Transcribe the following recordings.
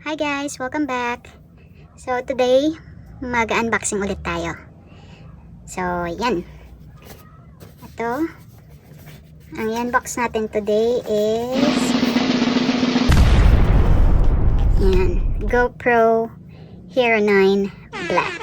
Hi guys! Welcome back! So today, mag-unboxing ulit tayo. So yan. Ito. Ang i-unbox natin today is yan. Gopro Hero 9 Black.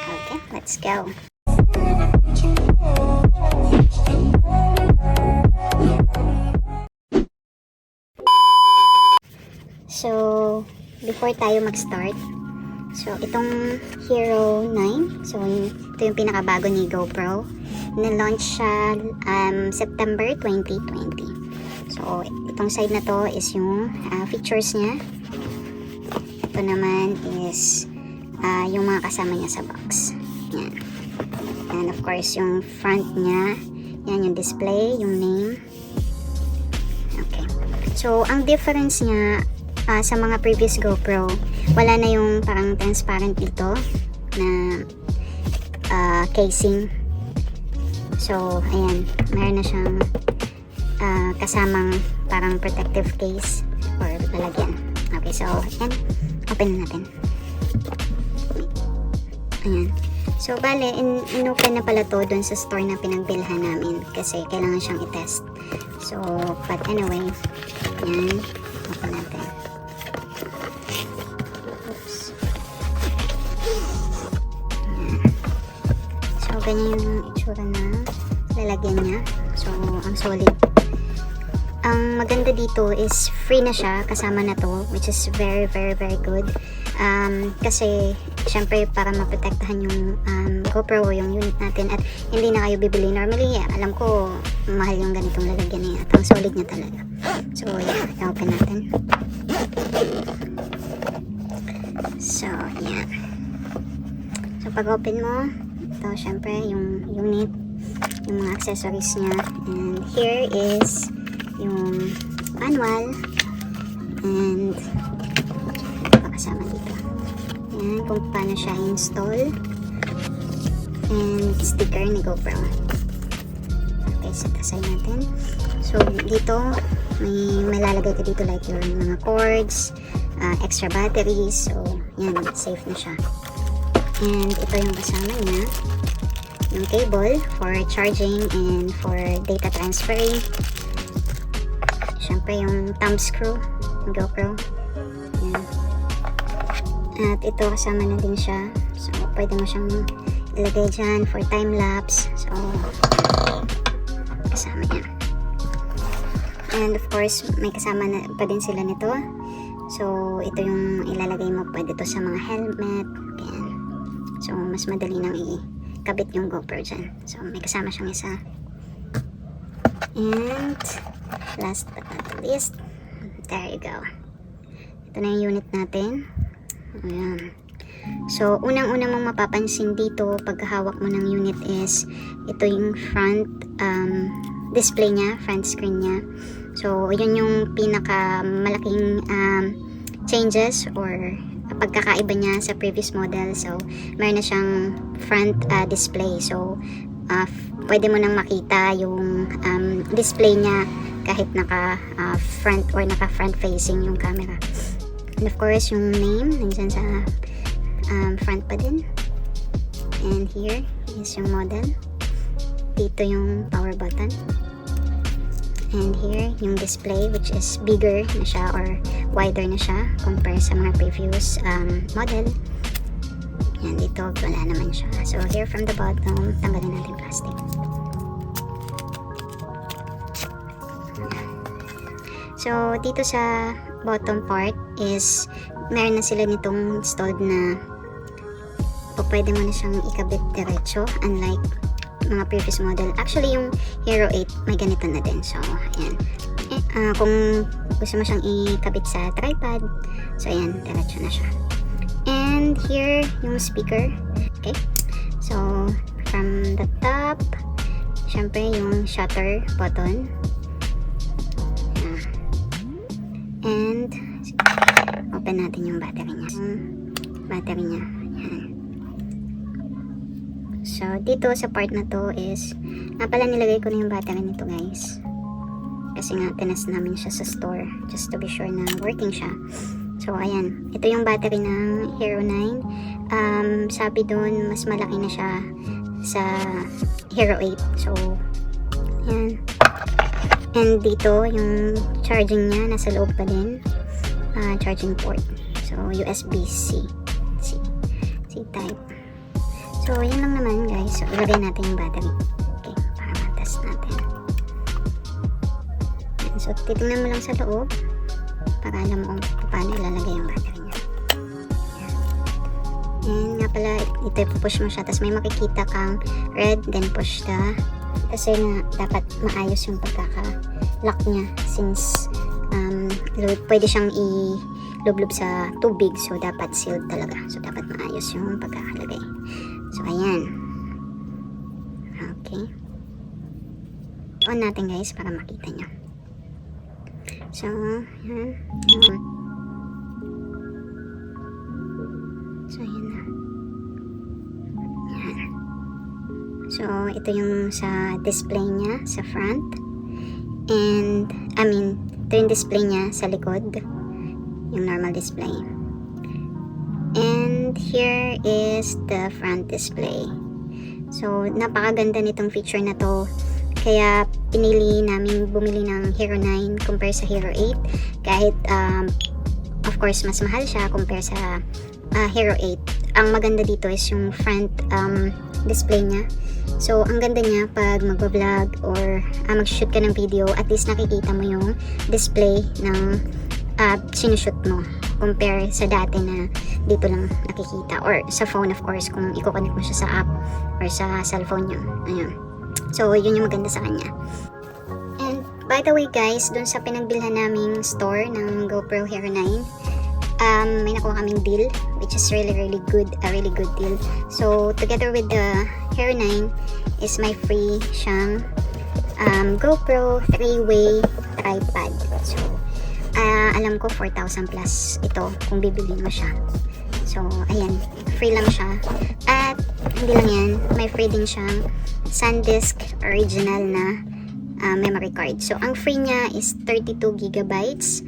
Okay, let's go. So, before tayo mag-start, so itong Hero 9, so ito yung pinakabago ni GoPro. Na-launch siya September 2020. So, itong side na to is yung features niya. Ito naman is yung mga kasama niya sa box. Yan. And of course, yung front niya, yan yung display, yung name. Okay. So, ang difference niya sa mga previous GoPro, wala na yung parang transparent dito na casing. So, ayan, mayroon na siyang kasamang parang protective case or lalagyan. Okay, so, ayan, open na natin. Ayan. So, bale, in-open na pala to dun sa store na pinagbilhan namin kasi kailangan siyang i-test. So, but anyway, ayan, open natin. Ganyan yung itsura na lalagyan niya. So, ang solid. Ang maganda dito is free na siya kasama na to, which is very, very, very good. Kasi, syempre, para maprotektahan yung GoPro o yung unit natin at hindi na kayo bibili. Normally, alam ko, mahal yung ganitong lalagyan niya at ang solid niya talaga. So, yeah, i-open natin. So, yeah. So, pag open mo, ito, syempre, yung unit, yung mga accessories niya. And here is yung manual. And ito pa kasama dito. Yan, kung paano siya install. And sticker ni GoPro. Okay, set aside natin. So, dito, may lalagay ka dito like your mga cords, extra batteries. So, yan, safe na siya. And ito yung kasama niya, yung cable for charging and for data transferring. Syempre yung thumb screw ng GoPro. Yan. At ito kasama na din siya. So pwede mo siyang ilagay dyan for time lapse. So kasama niya. And of course may kasama na pa din sila nito. So ito yung ilalagay mo, pwede to sa mga helmet. Yan. So, mas madali nang ikabit yung GoPro dyan. So, may kasama siyang isa. And, last but not least, there you go. Ito na yung unit natin. Ayan. So, unang-unang mong mapapansin dito pagkahawak mo ng unit is ito yung front display niya, front screen niya. So, yun yung pinakamalaking changes or pagkakaiba niya sa previous model. So, mayroon na siyang front display. So, pwede mo nang makita yung display niya kahit naka front or naka front facing yung camera. And of course, yung name nandyan sa front pa din. And here is yung model. Dito yung power button. And here, yung display, which is bigger na siya or wider na siya compare sa mga previous model. Yan, dito, wala naman siya. So, here from the bottom, tanggalin natin plastic. So, dito sa bottom part is, meron na sila nitong installed na pwede mo na siyang ikabit diretso, unlike mga previous model. Actually, yung Hero 8 may ganito na din. So, ayan. Kung gusto mo siyang ikabit sa tripod, so ayan, diretso na siya. And here, yung speaker. Okay. So, from the top, syempre yung shutter button. And, open natin yung battery niya. Ayan. So, dito sa part na to is, pala nilagay ko na yung battery nito guys. Kasi nga, tinest namin siya sa store. Just to be sure na working siya. So, ayan. Ito yung battery ng Hero 9. Sabi doon, mas malaki na siya sa Hero 8. So, ayan. And dito, yung charging niya, nasa loob pa din. Charging port. So, USB-C. C-type. So, yun lang naman guys. So, ilagay natin yung battery. Okay, para matest natin. Ayan. So, titingnan mo lang sa loob para alam mo kung paano ilalagay yung battery niya. Ayan. And nga pala, ito push mo siya. Tapos may makikita kang red, then push the. Kasi nga, dapat maayos yung pagkaka-lock niya since pwede siyang ilublob sa tubig. So, dapat sealed talaga. So, dapat maayos yung pagkakalagay. So, ayan. Okay. On natin guys para makita nyo. So, ayan. So, ayan na. Ayan. So, ito yung sa display niya sa front. And, ito yung display niya sa likod. Yung normal display. And, here is the front display. So, napakaganda nitong feature na to. Kaya, pinili namin bumili ng Hero 9 compare sa Hero 8. Kahit, of course, mas mahal siya compare sa Hero 8. Ang maganda dito is yung front display niya. So, ang ganda niya pag mag-vlog or mag-shoot ka ng video, at least nakikita mo yung display ng sinushoot mo compare sa dati na dito lang nakikita, or sa phone of course kung i-connect mo siya sa app or sa cellphone nyo. Ayun. So, yun yung maganda sa kanya. And by the way guys, dun sa pinagbilhan naming store ng GoPro Hero 9, may nakuha kaming deal which is really good, a really good deal. So, together with the Hero 9 is my free siyang GoPro 3-way tripod. So, alam ko 4,000 plus ito kung bibili mo siya. So, ayan, free lang siya. At hindi lang yan, may free din siyang SanDisk original na memory card. So, ang free niya is 32 gigabytes.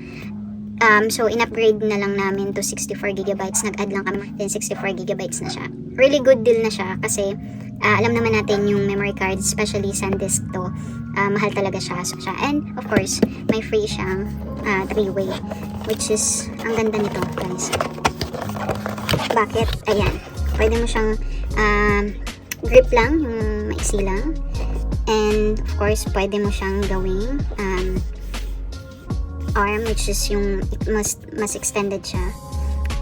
So, in-upgrade na lang namin to 64 gigabytes. Nag-add lang kami, then 64 gigabytes na siya. Really good deal na siya kasi alam naman natin yung memory card, especially SanDisk to, mahal talaga siya. And, of course, may free siyang 3-way, which is, ang ganda nito, guys. Bakit? Ayan. Pwede mo siyang grip lang, yung maiksi lang. And, of course, pwede mo siyang gawing arm, which is yung mas extended siya.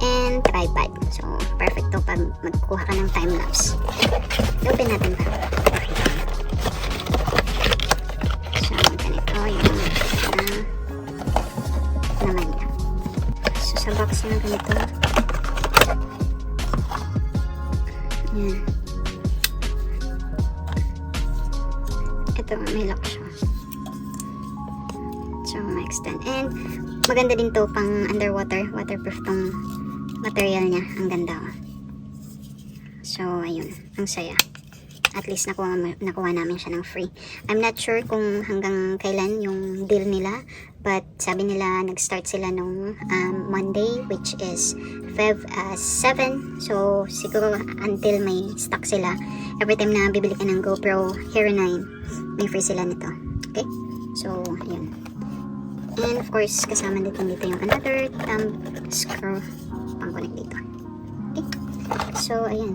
And tripod. So, perfect to pag magkuha ka ng time-lapse. Open natin pa. So, ganito yung naman niya. So, sa box na ganito. Yan. Ito, may lock siya. So, ma-extend. And, maganda din to pang underwater. Waterproof tong material niya. Ang ganda. So, ayun. Ang saya. At least, nakuha namin siya ng free. I'm not sure kung hanggang kailan yung deal nila. But, sabi nila, nag-start sila nung Monday, which is Feb 7. So, siguro until may stock sila. Every time na bibili ka ng GoPro Hero 9, may free sila nito. Okay? So, ayun. And of course, kasama dito yung another thumb screw pang-connect dito. Okay? So, ayan.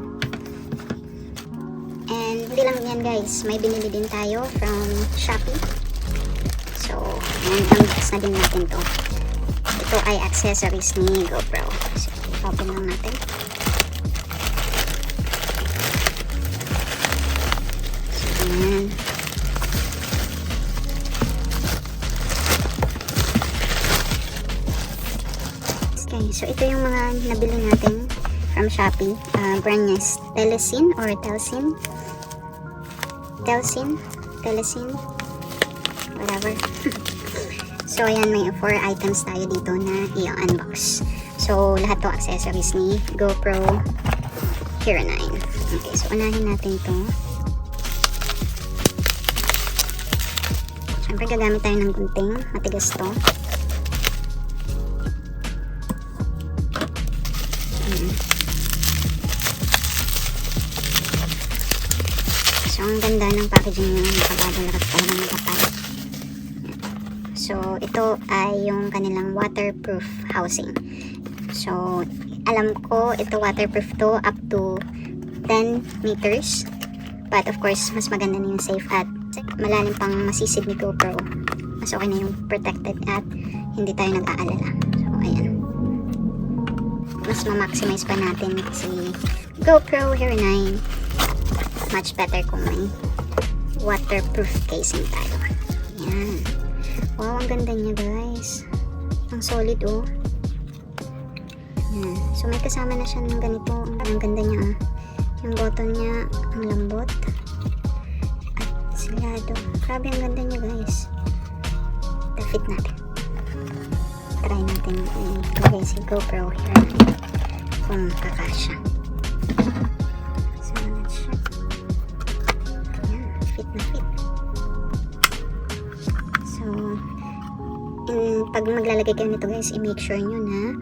And hindi lang yan guys. May binili din tayo from Shopee. So, ayan. Unbox na din natin to. Ito ay accessories ni GoPro. So, open lang natin. So, ayan. Okay, so ito yung mga nabili natin from Shopee. Brand niya is Telesin or Telsin. Whatever. So, ayan, may 4 items tayo dito na i-unbox. So, lahat to accessories ni GoPro Hero 9. Okay, so unahin natin to. Siyempre, gagamit tayo ng gunting. Matigas to. Ang ganda ng packaging niya, nakababal at talagang nakapal. So, ito ay yung kanilang waterproof housing. So, alam ko, ito waterproof to up to 10 meters. But of course, mas maganda na yung safe at malalim pang masisid ni Gopro. Mas okay na yung protected at hindi tayo nag-aalala. So, ayan. Mas ma-maximize pa natin si GoPro Hero 9. Much better kung may waterproof casing tayo. Ayan. Wow, ang ganda niya guys. Ang solid oh. Ayan. So, may kasama na siya ng ganito. Ang ganda niya ah. Yung button niya, ang lambot. At silado. Grabe, ang ganda niya guys. Fit natin. Try natin ilagay si GoPro here kung kakasya. So, let's check. Ayan, fit na fit. So, pag maglalagay kayo nito guys, i-make sure nyo na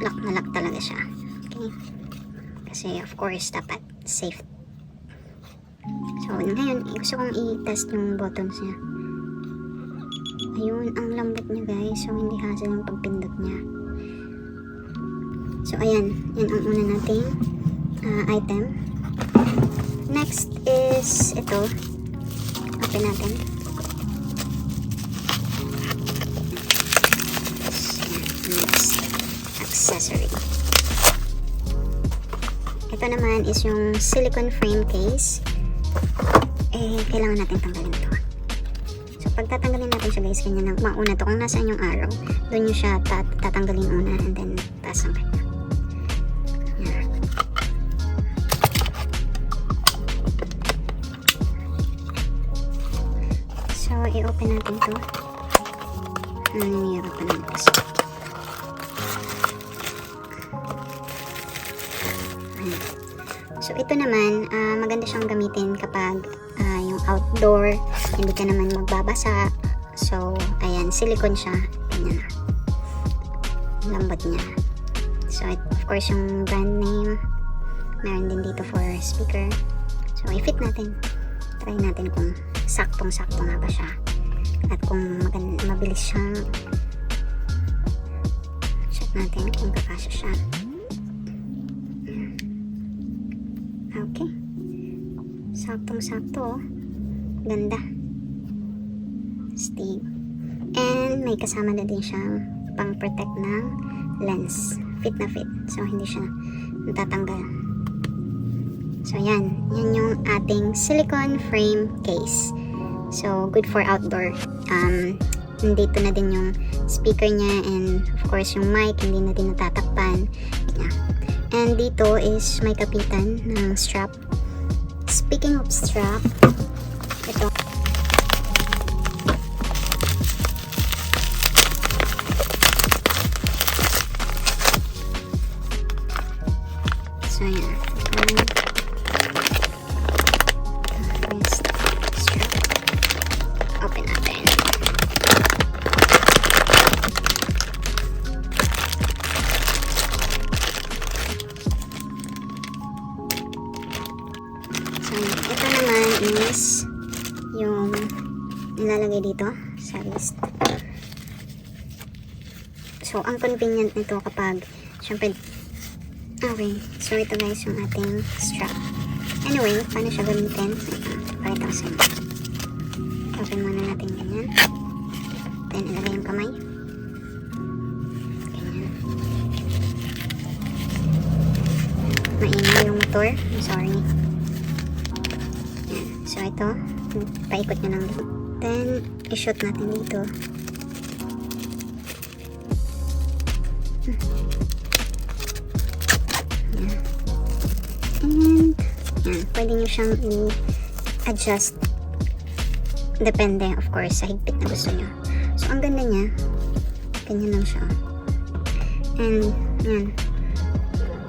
lock talaga siya. Okay? Kasi of course, dapat safe. So, ngayon, gusto kong i-test yung buttons niya. Ayun, ang lambot niya guys. So, hindi hassle yung pagpindot niya. So, ayan. Yan ang una nating item. Next is ito. Open natin. Next accessory. Ito naman is yung silicone frame case. Kailangan natin tanggalin ito. Pag tatanggalin natin siya guys, ganyan lang. Mauna to. Kung nasaan yung arrow, doon nyo siya tatanggalin una and then taas ang kanya. Yan. So, i-open natin to. Nangyayarap pa naman kasi. So, ito naman, maganda siyang gamitin kapag yung outdoor, hindi ka naman magbabasa. So, ayan, silicone siya. Ganyan na. Lambot niya. So, of course, yung brand name, meron din dito for speaker. So, i-fit natin. Try natin kung saktong-sakto nga ba siya. At kung mabilis siyang check natin kung kakasya siya. Okay. Saktong-sakto oh. Ganda. Stig. And may kasama na din siyang pang-protect ng lens. Fit na fit. So, hindi siya natatanggal. So, yan. Yan yung ating silicone frame case. So, good for outdoor. Nandito na din yung speaker niya and of course yung mic, hindi na din natatakpan. Yeah. And dito is may kapitan ng strap. Speaking of strap, ito. So, yan. First strap. Open natin. So, ito naman is yung nilalagay dito sa wrist. So, ang convenient nito kapag syempre, okay, so ito guys yung ating strap. Anyway, paano siya gamitin? Pakita ko sa inyo. Open muna natin ganyan. Then, ilagay yung kamay. Ganyan. Maingay yung motor. I'm sorry. Yan. So, ito. Paikot nyo lang dito. Then, i-shoot natin dito. Yan. And, yan. Pwede nyo siyang i-adjust. Depende, of course, sa higpit na gusto nyo. So, ang ganda niya. Ganyan lang siya. And, yan.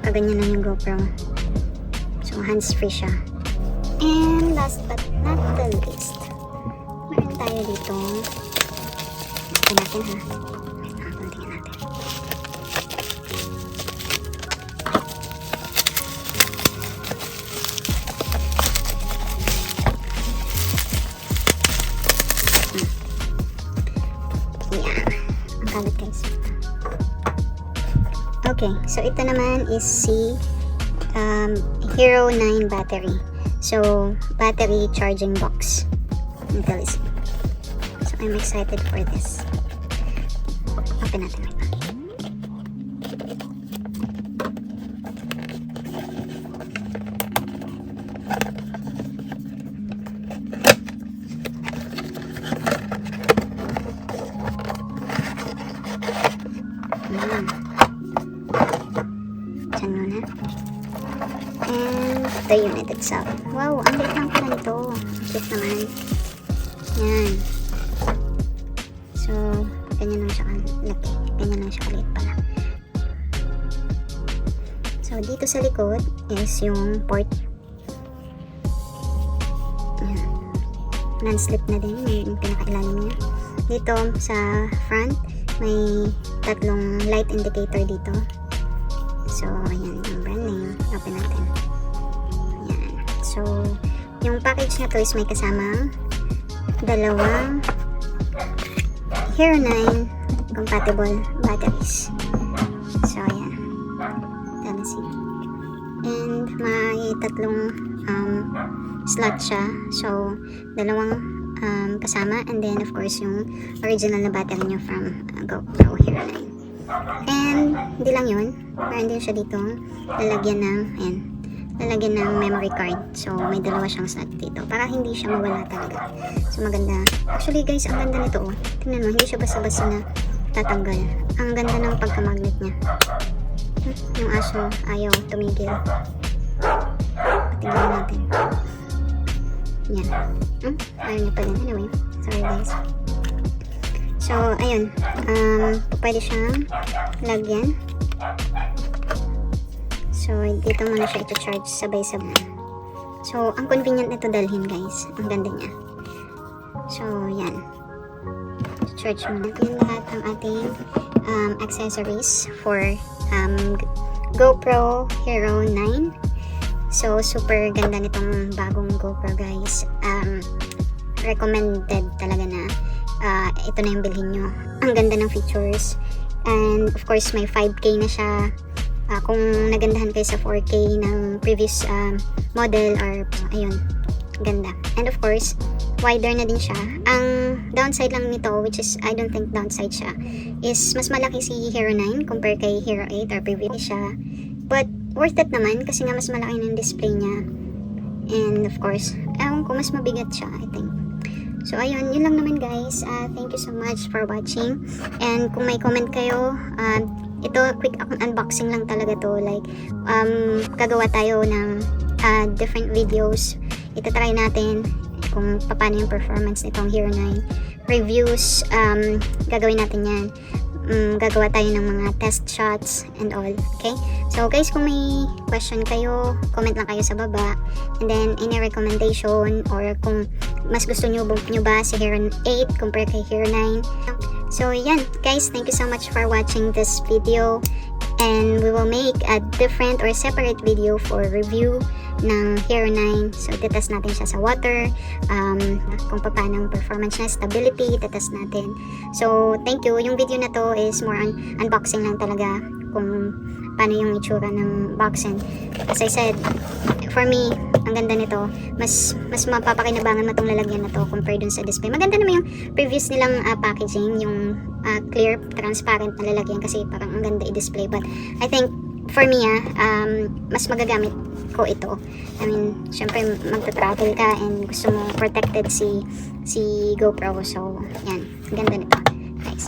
Kaganyan lang yung GoPro. So, hands-free siya. And, last but not the least, meron tayo dito. Ito natin ha. Tingnan natin. Okay, so ito naman is si Hero 9 battery. So, battery charging box. So, I'm excited for this. Open natin. Diyan muna. And the unit itself. Wow, ang liit lang pala nito. Cute naman. Yan. So, ganyan lang siya kalaki. Ganyan lang siya kaliit pala. So, dito sa likod is yung port. Yan. Non-slip na din yung pinakailalim niya. Dito sa front, may tatlong light indicator dito. So, ayan yung brand name. Open natin. Ayan. So, yung package na to is may kasamang dalawang Hero 9 compatible batteries. So, ayan. See. And may tatlong slot siya. So, dalawang kasama. And then, of course, yung original na battery nyo from Gopro Hero 9. And, hindi lang yun. Meron din siya dito lalagyan ng memory card. So, may dalawa siyang slot dito. Para hindi siya mawala talaga. So, maganda. Actually, guys, ang ganda nito. Oh. Tingnan mo, hindi siya basta-basta na tatanggal. Ang ganda ng pagka-magnet niya. Yung aso ayaw tumigil. Tingnan natin. Yan. Ayaw niya pa din. Anyway, sorry guys. So, ayun. Pwede siyang lagyan. So, dito muna siya ito-charge sabay-sabay. So, ang convenient nito dalhin guys. Ang ganda niya. So, yan. Charge muna. Yan lahat ang ating accessories for Gopro Hero 9. So, super ganda nitong bagong Gopro guys. Recommended talaga na ito na yung bilhin nyo. Ang ganda ng features. And of course, may 5K na siya. Kung nagandahan kayo sa 4K ng previous model or ayun, ganda. And of course, wider na din siya. Ang downside lang nito, which is I don't think downside siya, is mas malaki si Hero 9 compare kay Hero 8 or previous siya. But worth it naman kasi nga mas malaki ng display niya. And of course, ewan ko, mas mabigat siya, I think. So ayun, yun lang naman guys. Thank you so much for watching. And kung may comment kayo, ito quick unboxing lang talaga to. Like, gagawa tayo ng different videos. Itatry natin kung paano yung performance nitong Hero 9 reviews. Gagawin natin yan. Gagawa tayo ng mga test shots and all. Okay, so guys, kung may question kayo, comment lang kayo sa baba. And then any recommendation, or kung mas gusto nyo ba si Hero 8 compare kay Hero 9. So yan guys, thank you so much for watching this video. And we will make a different or separate video for review ng Hero 9. So, titest natin siya sa water, kung paano ang performance niya, stability, titest natin. So, thank you. Yung video na to is more on unboxing lang talaga, kung paano yung itsura ng box. And as I said, for me, ang ganda nito. Mas mapapakinabangan mo itong lalagyan na to compare dun sa display. Maganda naman yung previous nilang packaging, yung clear, transparent na lalagyan kasi parang ang ganda i-display. But I think, for me, mas magagamit ko ito. I mean, syempre magta-travel ka and gusto mo protected si GoPro. So, yan. Ganda nito, guys.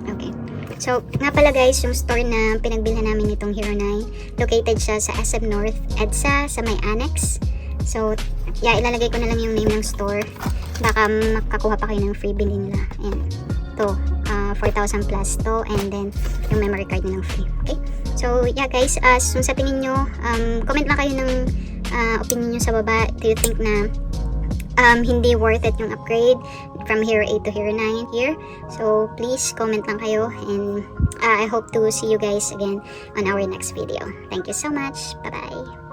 Okay. So, nga pala guys, yung store na pinagbilhan namin itong Hero 9, located siya sa SM North, EDSA, sa may annex. So, yeah, ilalagay ko na lang yung name ng store. Baka makakuha pa kayo ng freebie nila. Ayan. To, 4,000 plus to, and then yung memory card na ng free. Okay? So, yeah guys, kung sa tingin nyo, comment lang kayo ng opinion nyo sa baba. Do you think na hindi worth it yung upgrade from Hero 8 to Hero 9 here? So, please comment lang kayo, and I hope to see you guys again on our next video. Thank you so much. Bye-bye.